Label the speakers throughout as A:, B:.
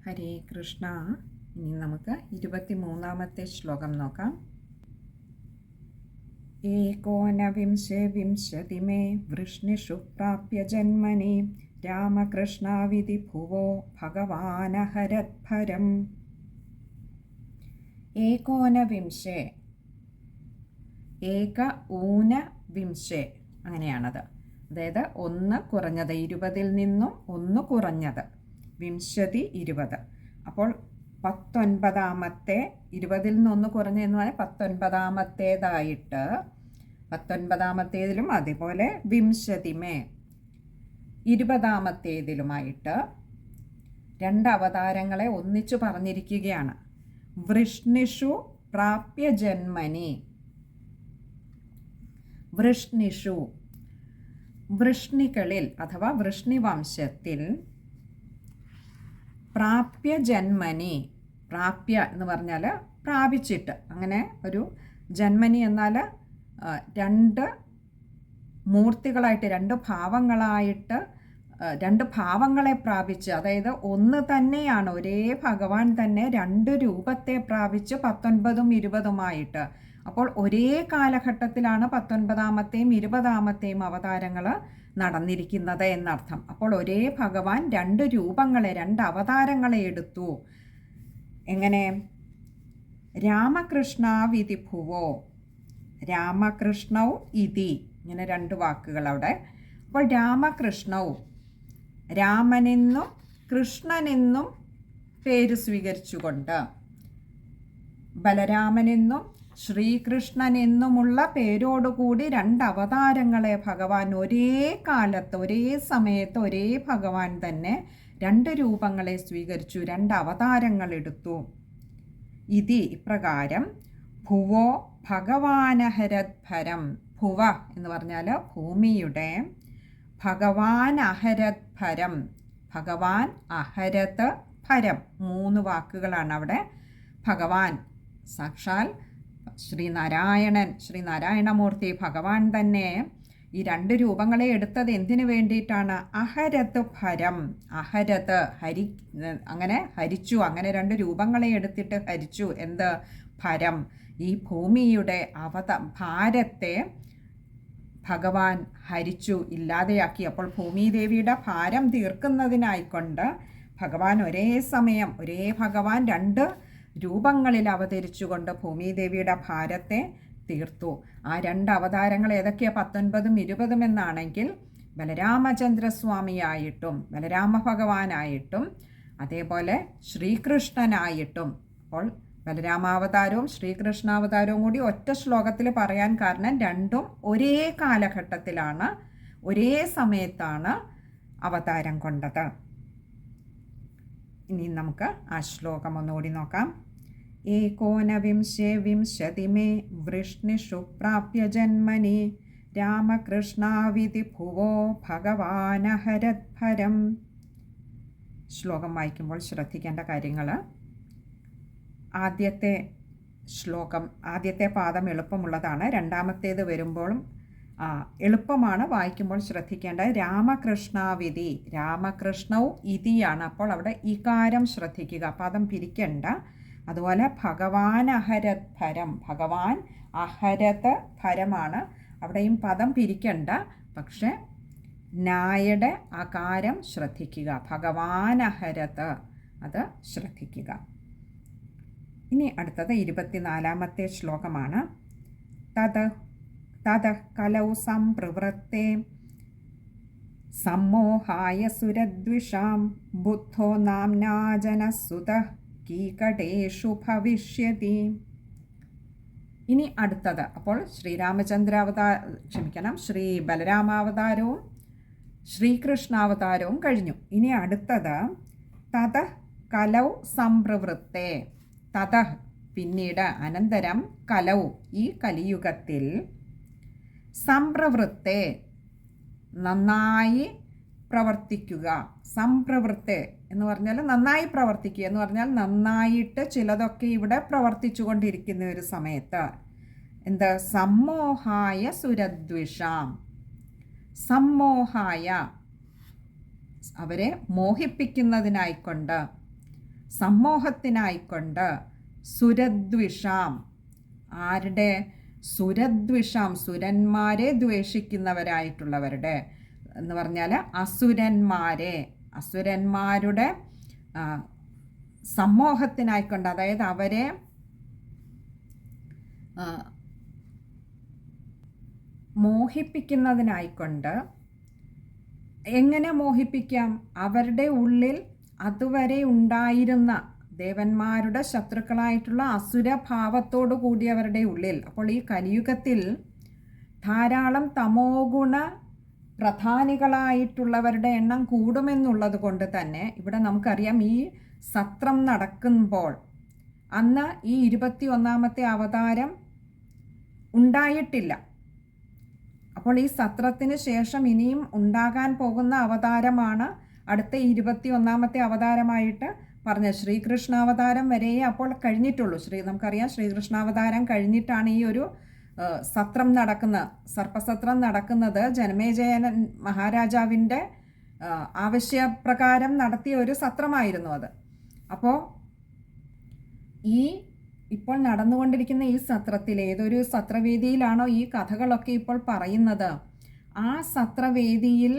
A: ഹരേ കൃഷ്ണ. ഇനി നമുക്ക് 23-ാമത്തെ ശ്ലോകം നോക്കാം. ഏകോനവിംശേ വിംശതിമേ വൃഷ്ണിഷു പ്രാപ്യ ജന്മനി രാമകൃഷ്ണാവിധി ഭുവോ ഭഗവാനഹരദ്ഭരം. ഏകോനവിംശേ, ഏക ഊന വിംശേ, അങ്ങനെയാണത്. അതായത് ഒന്ന് കുറഞ്ഞത്, 20-ൽ നിന്നും ഒന്ന് കുറഞ്ഞത്, വിംശതി 20. അപ്പോൾ 19-ാമത്തെ, 20-ൽ നിന്നൊന്ന് കുറഞ്ഞെന്ന് പറഞ്ഞാൽ 19-ാമത്തേതായിട്ട്, 19-ാമത്തേതിലും അതുപോലെ വിംശതിമേ 20-ാമത്തേതിലുമായിട്ട് രണ്ട് അവതാരങ്ങളെ ഒന്നിച്ചു പറഞ്ഞിരിക്കുകയാണ്. വൃഷ്ണിഷു പ്രാപ്യ ജന്മനി. വൃഷ്ണിഷു, വൃഷ്ണികളിൽ അഥവാ വൃഷ്ണിവംശത്തിൽ, പ്രാപ്യ ജന്മനി, പ്രാപ്യ എന്ന് പറഞ്ഞാൽ പ്രാപിച്ചിട്ട്, അങ്ങനെ ഒരു ജന്മനി എന്നാൽ രണ്ട് മൂർത്തികളായിട്ട്, രണ്ട് ഭാവങ്ങളായിട്ട്, രണ്ട് ഭാവങ്ങളെ പ്രാപിച്ച്, അതായത് ഒന്ന് തന്നെയാണ്, ഒരേ ഭഗവാൻ തന്നെ രണ്ട് രൂപത്തെ പ്രാപിച്ച് 19ഉം 20ഉമായിട്ട്. അപ്പോൾ ഒരേ കാലഘട്ടത്തിലാണ് 19-ാമത്തെയും 20-ാമത്തെയും അവതാരങ്ങൾ നടന്നിരിക്കുന്നത് എന്നർത്ഥം. അപ്പോൾ ഒരേ ഭഗവാൻ രണ്ട് രൂപങ്ങളെ, രണ്ട് അവതാരങ്ങളെ എടുത്തു. എങ്ങനെ? രാമകൃഷ്ണാവിധി ഭുവോ, രാമകൃഷ്ണൗ ഇതി, ഇങ്ങനെ രണ്ട് വാക്കുകൾ അവിടെ. അപ്പോൾ രാമകൃഷ്ണൗ, രാമനെന്നും കൃഷ്ണനെന്നും പേര് സ്വീകരിച്ചുകൊണ്ട്, ബലരാമനെന്നും ശ്രീകൃഷ്ണനെന്നുമുള്ള പേരോടുകൂടി രണ്ട് അവതാരങ്ങളെ ഭഗവാൻ ഒരേ കാലത്ത്, ഒരേ സമയത്ത്, ഒരേ ഭഗവാൻ തന്നെ രണ്ട് രൂപങ്ങളെ സ്വീകരിച്ചു, രണ്ട് അവതാരങ്ങൾ എടുത്തു. ഇതി, ഇപ്രകാരം, ഭുവോ ഭഗവാനഹരദ്ഭരം. ഭുവ എന്ന് പറഞ്ഞാൽ ഭൂമിയുടെ, ഭഗവാൻ അഹരദ്ഭരം, ഭഗവാൻ അഹരത് ഭരം, മൂന്ന് വാക്കുകളാണ് അവിടെ. ഭഗവാൻ സാക്ഷാൽ ശ്രീനാരായണൻ, ശ്രീനാരായണമൂർത്തി ഭഗവാൻ തന്നെ ഈ രണ്ട് രൂപങ്ങളെ എടുത്തത് എന്തിനു വേണ്ടിയിട്ടാണ്? അഹരത് ഭരം, അഹരത് ഹരി, അങ്ങനെ ഹരിച്ചു, അങ്ങനെ രണ്ട് രൂപങ്ങളെ എടുത്തിട്ട് ഹരിച്ചു. എന്ത്? ഭരം, ഈ ഭൂമിയുടെ ഭാരത്തെ ഭഗവാൻ ഹരിച്ചു, ഇല്ലാതെയാക്കി. അപ്പോൾ ഭൂമിദേവിയുടെ ഭാരം തീർക്കുന്നതിനായിക്കൊണ്ട് ഭഗവാൻ ഒരേ സമയം, ഒരേ ഭഗവാൻ രണ്ട് രൂപങ്ങളിൽ അവതരിച്ചുകൊണ്ട് ഭൂമിദേവിയുടെ ഭാരത്തെ തീർത്തു. ആ രണ്ട് അവതാരങ്ങൾ ഏതൊക്കെയാണ്? 19ഉം 20ഉം എന്നാണെങ്കിൽ ബലരാമചന്ദ്രസ്വാമിയായിട്ടും, ബലരാമ ഭഗവാനായിട്ടും, അതേപോലെ ശ്രീകൃഷ്ണനായിട്ടും. അപ്പോൾ ബലരാമാവതാരവും ശ്രീകൃഷ്ണാവതാരവും കൂടി ഒറ്റ ശ്ലോകത്തിൽ പറയാൻ കാരണം രണ്ടും ഒരേ കാലഘട്ടത്തിലാണ്, ഒരേ സമയത്താണ് അവതാരം കൊണ്ടത്. ഇനി നമുക്ക് ആ ശ്ലോകം ഒന്നുകൂടി നോക്കാം. ഏകോനവിംശേ വിംശതിമേ വൃഷ്ണിഷു പ്രാപ്യ ജന്മനി രാമകൃഷ്ണാവിധി ഭുവോ ഭഗവാനഹരദ്ഭരം. ശ്ലോകം വായിക്കുമ്പോൾ ശ്രദ്ധിക്കേണ്ട കാര്യങ്ങൾ: ആദ്യത്തെ ശ്ലോകം, ആദ്യത്തെ പാദം എളുപ്പമുള്ളതാണ്. രണ്ടാമത്തേത് വരുമ്പോഴും എളുപ്പമാണ്, വായിക്കുമ്പോൾ ശ്രദ്ധിക്കേണ്ടത്. രാമകൃഷ്ണാവിധി, രാമകൃഷ്ണൗ ഇതിയാണ്. അപ്പോൾ അവിടെ ഇകാരം ശ്രദ്ധിക്കുക, പദം പിരിക്കണ്ട. അതുപോലെ ഭഗവാൻ അഹരത് ഭരം, ഭഗവാൻ അഹരത് ഭരമാണ്, അവിടെയും പദം പിരിക്കണ്ട. പക്ഷെ നായുടെ അകാരം ശ്രദ്ധിക്കുക, ഭഗവാൻ അഹരത്, അത് ശ്രദ്ധിക്കുക. ഇനി അടുത്തത് 24-ാമത്തെ ശ്ലോകമാണ്. തത കലൗ സംപ്രവൃത്തെ സമ്മോഹായ സുരദ്വിഷാം ബുദ്ധോ നാംനാ ജനസുതഃ കീകടേഷു ഭവിഷ്യതി. ഇനി അടുത്തത്, അപ്പോൾ ശ്രീ ബലരാമാവതാരവും ശ്രീകൃഷ്ണാവതാരവും കഴിഞ്ഞു. ഇനി അടുത്തത് തത കലൗ സംപ്രവൃത്തെ. തത പിന്നീട്, അനന്തരം, കലൗ ഈ കലിയുഗത്തിൽ, സംപ്രവൃത്തെ നന്നായി പ്രവർത്തിക്കുക. സംപ്രവൃത്തെ എന്ന് പറഞ്ഞാൽ നന്നായി പ്രവർത്തിക്കുക എന്ന് പറഞ്ഞാൽ നന്നായിട്ട് ചിലതൊക്കെ ഇവിടെ പ്രവർത്തിച്ചു കൊണ്ടിരിക്കുന്ന ഒരു സമയത്ത്. എന്ത്? സമ്മോഹായ സുരദ്വിഷാം, സമ്മോഹായ അവരെ മോഹിപ്പിക്കുന്നതിനായിക്കൊണ്ട്, സമ്മോഹത്തിനായിക്കൊണ്ട് സുരദ്വിഷാം, ആരുടെ? സുരദ്വിഷാം, സുരന്മാരെ ദ്വേഷിക്കുന്നവരായിട്ടുള്ളവരുടെ എന്ന് പറഞ്ഞാൽ അസുരന്മാരുടെ സമ്മോഹത്തിനായിക്കൊണ്ട്, അതായത് അവരെ മോഹിപ്പിക്കുന്നതിനായിക്കൊണ്ട്. എങ്ങനെ മോഹിപ്പിക്കാം? അവരുടെ ഉള്ളിൽ അതുവരെ ഉണ്ടായിരുന്ന ദേവന്മാരുടെ ശത്രുക്കളായിട്ടുള്ള അസുരഭാവത്തോടു കൂടിയവരുടെ ഉള്ളിൽ. അപ്പോൾ ഈ കലിയുഗത്തിൽ ധാരാളം തമോഗുണ പ്രധാനികളായിട്ടുള്ളവരുടെ എണ്ണം കൂടുമെന്നുള്ളത് കൊണ്ട് തന്നെ ഇവിടെ നമുക്കറിയാം, ഈ സത്രം നടക്കുമ്പോൾ അന്ന് ഈ 21ാമത്തെ അവതാരം ഉണ്ടായിട്ടില്ല. അപ്പോൾ ഈ സത്രത്തിന് ശേഷം ഇനിയും ഉണ്ടാകാൻ പോകുന്ന അവതാരമാണ് അടുത്ത 21ാമത്തെ അവതാരമായിട്ട് പറഞ്ഞത്. ശ്രീകൃഷ്ണാവതാരം വരെയേ അപ്പോൾ കഴിഞ്ഞിട്ടുള്ളൂ. നമുക്കറിയാം, ശ്രീകൃഷ്ണാവതാരം കഴിഞ്ഞിട്ടാണ് ഈ ഒരു സത്രം നടക്കുന്നത്, സർപ്പസത്രം നടക്കുന്നത്. ജനമേജയൻ മഹാരാജാവിൻ്റെ ആവശ്യപ്രകാരം നടത്തിയ ഒരു സത്രമായിരുന്നു അത്. അപ്പോൾ ഇപ്പോൾ നടന്നുകൊണ്ടിരിക്കുന്ന ഈ സത്രത്തിൽ ഏതൊരു സത്രവേദിയിലാണോ ഈ കഥകളൊക്കെ ഇപ്പോൾ പറയുന്നത്, ആ സത്രവേദിയിൽ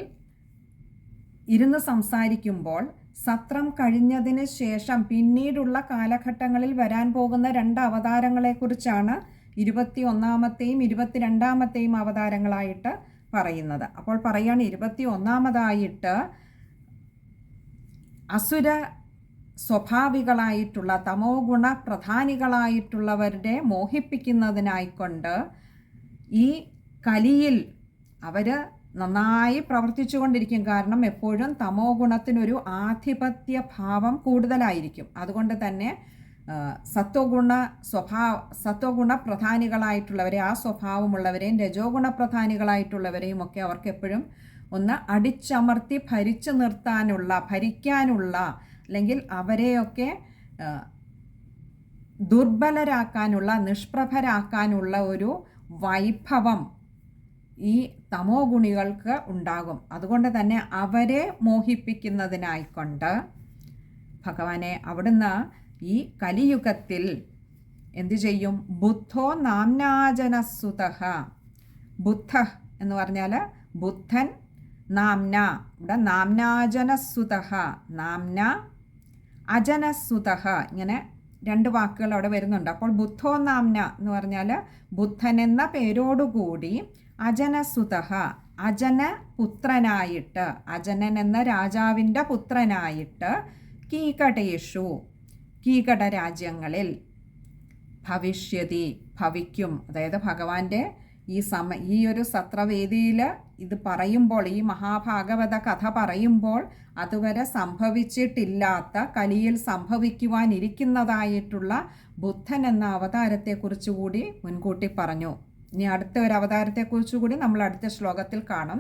A: ഇരുന്ന് സംസാരിക്കുമ്പോൾ സത്രം കഴിഞ്ഞതിന് ശേഷം പിന്നീടുള്ള കാലഘട്ടങ്ങളിൽ വരാൻ പോകുന്ന 2 അവതാരങ്ങളെക്കുറിച്ചാണ് 21ാമത്തെയും 22ാമത്തെയും അവതാരങ്ങളായിട്ട് പറയുന്നത്. അപ്പോൾ പറയാണ് 21ാമതായിട്ട് അസുര സ്വഭാവികളായിട്ടുള്ള തമോ ഗുണ പ്രധാനികളായിട്ടുള്ളവരുടെ മോഹിപ്പിക്കുന്നതിനായിക്കൊണ്ട് ഈ കലിയിൽ അവർ നന്നായി പ്രവർത്തിച്ചു കൊണ്ടിരിക്കും. കാരണം എപ്പോഴും തമോ ഗുണത്തിനൊരു ആധിപത്യ ഭാവം കൂടുതലായിരിക്കും. അതുകൊണ്ട് തന്നെ സത്വഗുണ പ്രധാനികളായിട്ടുള്ളവരെ, ആ സ്വഭാവമുള്ളവരെയും രജോ ഗുണ പ്രധാനികളായിട്ടുള്ളവരെയും ഒക്കെ അവർക്ക് എപ്പോഴും ഒന്ന് അടിച്ചമർത്തി ഭരിക്കാനുള്ള അല്ലെങ്കിൽ അവരെയൊക്കെ ദുർബലരാക്കാനുള്ള, നിഷ്പ്രഭരാക്കാനുള്ള ഒരു വൈഭവം ഈ തമോ ഗുണികൾക്ക് ഉണ്ടാകും. അതുകൊണ്ട് തന്നെ അവരെ മോഹിപ്പിക്കുന്നതിനായിക്കൊണ്ട് ഭഗവാനെ അവിടുന്ന് ഈ കലിയുഗത്തിൽ എന്തു ചെയ്യും? ബുദ്ധോ നാംനാജനസുതഃ. ബുദ്ധ എന്ന് പറഞ്ഞാൽ ബുദ്ധൻ, നാംന, ഇവിടെ നാംനാജനസുതഃ, നാംന അജനസുതഃ, ഇങ്ങനെ 2 വാക്കുകൾ അവിടെ വരുന്നുണ്ട്. അപ്പോൾ ബുദ്ധോ നാംന എന്ന് പറഞ്ഞാൽ ബുദ്ധൻ എന്ന പേരോടുകൂടി അജനസുതഃ, അജന പുത്രനായിട്ട്, അജനൻ എന്ന രാജാവിൻ്റെ പുത്രനായിട്ട് കീകടേഷു, കീകട രാജ്യങ്ങളിൽ ഭവിക്കും. അതായത് ഭഗവാന്റെ ഈ ഒരു സത്രവേദിയിൽ ഇത് പറയുമ്പോൾ, ഈ മഹാഭാഗവത കഥ പറയുമ്പോൾ അതുവരെ സംഭവിച്ചിട്ടില്ലാത്ത, കലിയിൽ സംഭവിക്കുവാനിരിക്കുന്നതായിട്ടുള്ള ബുദ്ധൻ എന്ന അവതാരത്തെക്കുറിച്ച് കൂടി മുൻകൂട്ടി പറഞ്ഞു. ഇനി അടുത്ത ഒരു അവതാരത്തെക്കുറിച്ച് കൂടി നമ്മൾ അടുത്ത ശ്ലോകത്തിൽ കാണും.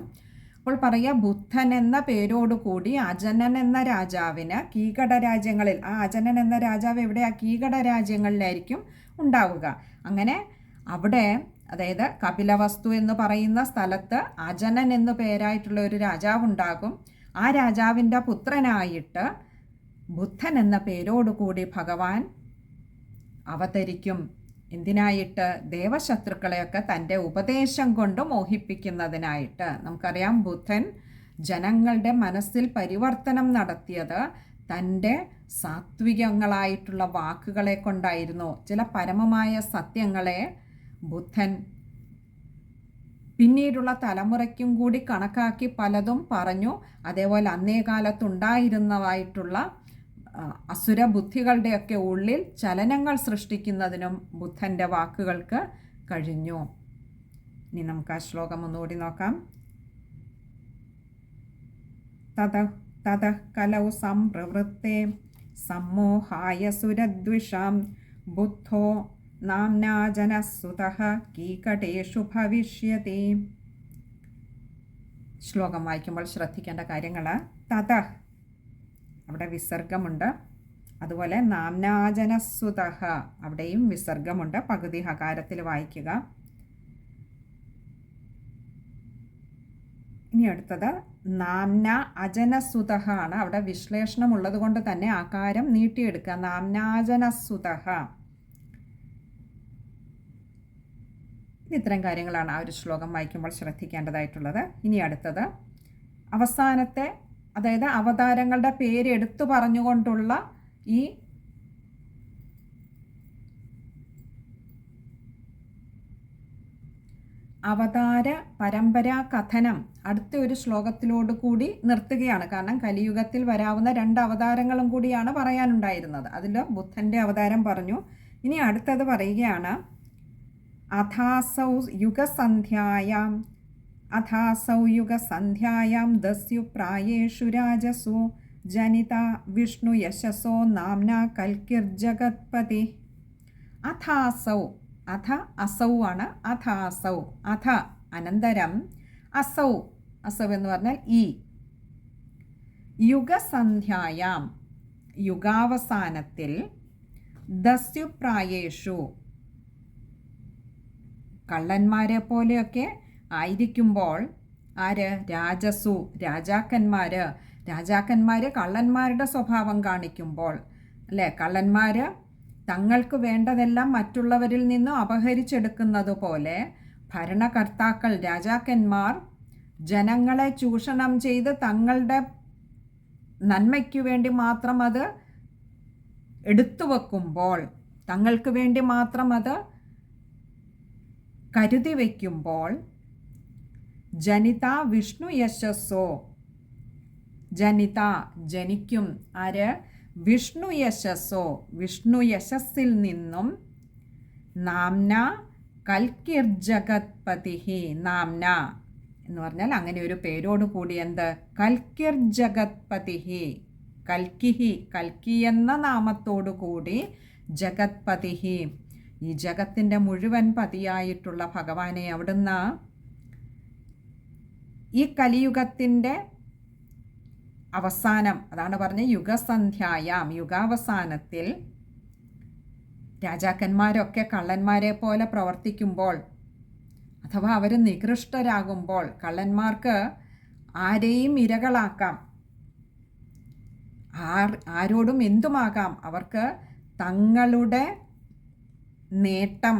A: അപ്പോൾ പറയുക, ബുദ്ധൻ എന്ന പേരോടുകൂടി അജനൻ എന്ന രാജാവിന് കീകട രാജ്യങ്ങളിൽ, ആ അജനൻ എന്ന രാജാവ് എവിടെ? ആ കീകട രാജ്യങ്ങളിലായിരിക്കും ഉണ്ടാവുക. അങ്ങനെ അവിടെ, അതായത് കപിലവസ്തു എന്ന് പറയുന്ന സ്ഥലത്ത് അജനൻ എന്നു പേരായിട്ടുള്ള ഒരു രാജാവുണ്ടാകും. ആ രാജാവിൻ്റെ പുത്രനായിട്ട് ബുദ്ധൻ എന്ന പേരോടുകൂടി ഭഗവാൻ അവതരിക്കും. എന്തിനായിട്ട്? ദേവശത്രുക്കളെയൊക്കെ തൻ്റെ ഉപദേശം കൊണ്ട് മോഹിപ്പിക്കുന്നതിനായിട്ട്. നമുക്കറിയാം, ബുദ്ധൻ ജനങ്ങളുടെ മനസ്സിൽ പരിവർത്തനം നടത്തിയത് തൻ്റെ സാത്വികങ്ങളായിട്ടുള്ള വാക്കുകളെ കൊണ്ടായിരുന്നു. ചില പരമമായ സത്യങ്ങളെ ബുദ്ധൻ പിന്നീടുള്ള തലമുറയ്ക്കും കൂടി കണക്കാക്കി പലതും പറഞ്ഞു. അതേപോലെ അന്നേ കാലത്തുണ്ടായിരുന്നതായിട്ടുള്ള അസുര ബുദ്ധികളുടെയൊക്കെ ഉള്ളിൽ ചലനങ്ങൾ സൃഷ്ടിക്കുന്നതിനും ബുദ്ധൻ്റെ വാക്കുകൾക്ക് കഴിഞ്ഞു. ഇനി നമുക്ക് ആ ശ്ലോകം ഒന്നുകൂടി നോക്കാം. തതഃ കലൗ സംപ്രവൃത്തെ സമ്മോഹായ സുരദ്വിഷാം ബുദ്ധോ നാംനാ ജനസുതഃ കീകടേഷു ഭവിഷ്യതി. ശ്ലോകം വായിക്കുമ്പോൾ ശ്രദ്ധിക്കേണ്ട കാര്യങ്ങൾ: തതഃ, അവിടെ വിസർഗമുണ്ട്. അതുപോലെ നാംനാജനസുതഃ, അവിടെയും വിസർഗമുണ്ട്. പകുതി ഹകാരത്തിൽ വായിക്കുക. ഇനി ഇനി അടുത്തത് നാംന അജനസുതഃ ആണ്. അവിടെ വിശ്ലേഷണം ഉള്ളത് കൊണ്ട് തന്നെ ആകാരം നീട്ടിയെടുക്കുക. നാംനാജനസുതഃ. ഇത്തരം കാര്യങ്ങളാണ് ആ ഒരു ശ്ലോകം വായിക്കുമ്പോൾ ശ്രദ്ധിക്കേണ്ടതായിട്ടുള്ളത്. ഇനി അടുത്തത് അവസാനത്തെ, അതായത് അവതാരങ്ങളുടെ പേര് എടുത്തു പറഞ്ഞുകൊണ്ടുള്ള ഈ അവതാര പരമ്പരാ കഥനം അടുത്ത ഒരു ശ്ലോകത്തിലോട് കൂടി നിർത്തുകയാണ്. കാരണം കലിയുഗത്തിൽ വരാവുന്ന 2 അവതാരങ്ങളും കൂടിയാണ് പറയാനുണ്ടായിരുന്നത്. അതിൽ ബുദ്ധൻ്റെ അവതാരം പറഞ്ഞു. ഇനി അടുത്തത് പറയുകയാണ്, അഥാസൗ യുഗസന്ധ്യായാം ദസ്യു പ്രായേഷു രാജസു ജനിത വിഷ്ണു യശസോ നാംന കൽക്കിർജഗത്പതി. അഥാസൗ, അഥ അസൗ ആണ്. അഥാസൗ, അഥ അനന്തരം, അസൗ, അസൗ എന്ന് പറഞ്ഞാൽ ഈ, യുഗസന്ധ്യായാം യുഗാവസാനത്തിൽ, ദസ്യുപ്രായേഷു കള്ളന്മാരെ പോലെയൊക്കെ ആയിരിക്കുമ്പോൾ, ആര്? രാജസു രാജാക്കന്മാർ കള്ളന്മാരുടെ സ്വഭാവം കാണിക്കുമ്പോൾ, അല്ലേ? കള്ളന്മാർ തങ്ങൾക്ക് വേണ്ടതെല്ലാം മറ്റുള്ളവരിൽ നിന്നും അപഹരിച്ചെടുക്കുന്നത് പോലെ ഭരണകർത്താക്കൾ, രാജാക്കന്മാർ ജനങ്ങളെ ചൂഷണം ചെയ്ത് തങ്ങളുടെ നന്മയ്ക്കു വേണ്ടി മാത്രം അത് എടുത്തു വെക്കുമ്പോൾ, തങ്ങൾക്ക് വേണ്ടി മാത്രം അത് കരുതി വയ്ക്കുമ്പോൾ, ജനിത വിഷ്ണു യശസ്സോ, ജനിത ജനിക്കും, ആര്? വിഷ്ണു യശസ്സോ വിഷ്ണു യശസ്സിൽ നിന്നും, നാംന കൽക്കിർജഗത്പതി. നാംന എന്ന് പറഞ്ഞാൽ അങ്ങനെ ഒരു പേരോട് കൂടി എന്ത്? കൽക്കിർജഗത്പതി. കൽക്കി എന്ന നാമത്തോടു കൂടി ജഗത്പതി, ഈ ജഗത്തിൻ്റെ മുഴുവൻ പതിയായിട്ടുള്ള ഭഗവാനെ അവിടുന്ന് ഈ കലിയുഗത്തിൻ്റെ അവസാനം, അതാണ് പറഞ്ഞ യുഗസന്ധ്യായാം യുഗാവസാനത്തിൽ, രാജാക്കന്മാരൊക്കെ കള്ളന്മാരെ പോലെ പ്രവർത്തിക്കുമ്പോൾ, അഥവാ അവർ നികൃഷ്ടരാകുമ്പോൾ, കള്ളന്മാർക്ക് ആരെയും ഇരകളാക്കാം, ആരോടും എന്തുമാകാം, അവർക്ക് തങ്ങളുടെ നേട്ടം,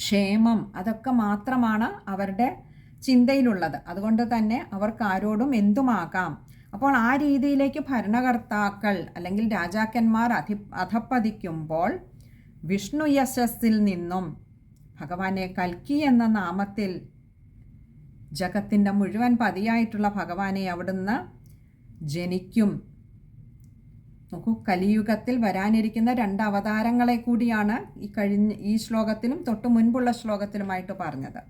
A: ക്ഷേമം, അതൊക്കെ മാത്രമാണ് അവരുടെ ചിന്തയിലുള്ളത്. അതുകൊണ്ട് തന്നെ അവർക്ക് ആരോടും എന്തുമാകാം. അപ്പോൾ ആ രീതിയിലേക്ക് ഭരണകർത്താക്കൾ അല്ലെങ്കിൽ രാജാക്കന്മാർ അധപ്പതിക്കുമ്പോൾ, വിഷ്ണു യശസ്സിൽ നിന്നും ഭഗവാനെ കൽക്കി എന്ന നാമത്തിൽ ജഗത്തിൻ്റെ മുഴുവൻ പതിയായിട്ടുള്ള ഭഗവാനെ അവിടുന്ന് ജനിക്കും. നോക്കൂ, കലിയുഗത്തിൽ വരാനിരിക്കുന്ന 2 അവതാരങ്ങളെ കൂടിയാണ് ഈ ശ്ലോകത്തിലും തൊട്ട് മുൻപുള്ള ശ്ലോകത്തിലുമായിട്ട് പറഞ്ഞത്.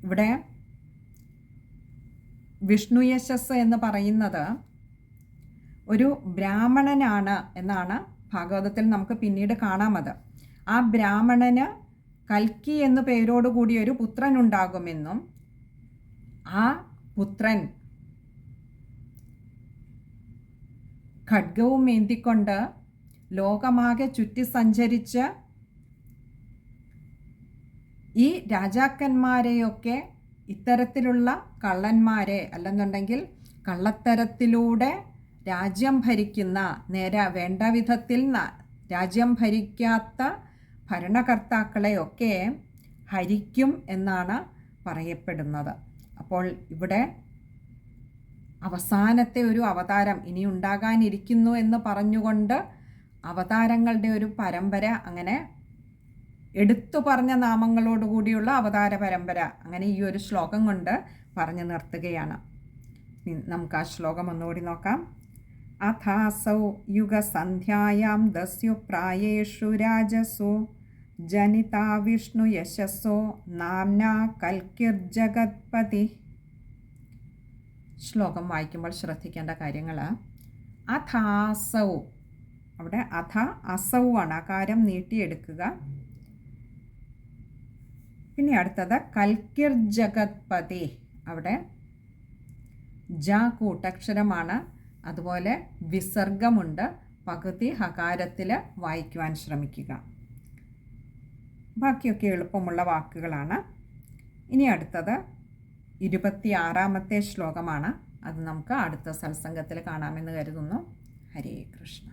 A: ഇവിടെ വിഷ്ണു യശസ് എന്ന് പറയുന്നത് ഒരു ബ്രാഹ്മണനാണ് എന്നാണ് ഭാഗവതത്തിൽ നമുക്ക് പിന്നീട് കാണാമത്. ആ ബ്രാഹ്മണന് കൽക്കി എന്നു പേരോടുകൂടി ഒരു പുത്രൻ ഉണ്ടാകുമെന്നും, ആ പുത്രൻ ഖഡ്ഗവും ഏന്തിക്കൊണ്ട് ലോകമാകെ ചുറ്റി സഞ്ചരിച്ച് ഈ രാജാക്കന്മാരെയൊക്കെ ഇത്തരത്തിലുള്ള കള്ളന്മാരെ, അല്ലെന്നുണ്ടെങ്കിൽ കള്ളത്തരത്തിലൂടെ രാജ്യം ഭരിക്കുന്ന, വേണ്ട വിധത്തിൽ രാജ്യം ഭരിക്കാത്ത ഭരണകർത്താക്കളെയൊക്കെ ഹരിക്കും എന്നാണ് പറയപ്പെടുന്നത്. അപ്പോൾ ഇവിടെ അവസാനത്തെ ഒരു അവതാരം ഇനി ഉണ്ടാകാനിരിക്കുന്നു എന്ന് പറഞ്ഞുകൊണ്ട് അവതാരങ്ങളുടെ ഒരു പരമ്പര, അങ്ങനെ എടുത്തു പറഞ്ഞ നാമങ്ങളോടുകൂടിയുള്ള അവതാര പരമ്പര, അങ്ങനെ ഈ ഒരു ശ്ലോകം കൊണ്ട് പറഞ്ഞു നിർത്തുകയാണ്. നമുക്ക് ആ ശ്ലോകം ഒന്നുകൂടി നോക്കാം. അഥാസൗ യുഗസന്ധ്യായാം ദസ്യു പ്രായേഷു രാജസു ജനിത വിഷ്ണു യശസ്സോ നാംന കൽക്കിർജഗത്പതി. ശ്ലോകം വായിക്കുമ്പോൾ ശ്രദ്ധിക്കേണ്ട കാര്യങ്ങൾ, അഥാസൗ, അവിടെ അഥ അസൗ ആണ്, അകാരം നീട്ടിയെടുക്കുക. പിന്നെ അടുത്തത് കൽക്കിർജഗത്പതി, അവിടെ ജ കൂട്ടക്ഷരമാണ്, അതുപോലെ വിസർഗമുണ്ട്. പകുതി ഹകാരത്തിൽ വായിക്കുവാൻ ശ്രമിക്കുക. ബാക്കിയൊക്കെ എളുപ്പമുള്ള വാക്കുകളാണ്. ഇനി അടുത്തത് 26-ാമത്തെ ശ്ലോകമാണ്. അത് നമുക്ക് അടുത്ത സത്സംഗത്തിൽ കാണാമെന്ന് കരുതുന്നു. ഹരേ കൃഷ്ണ.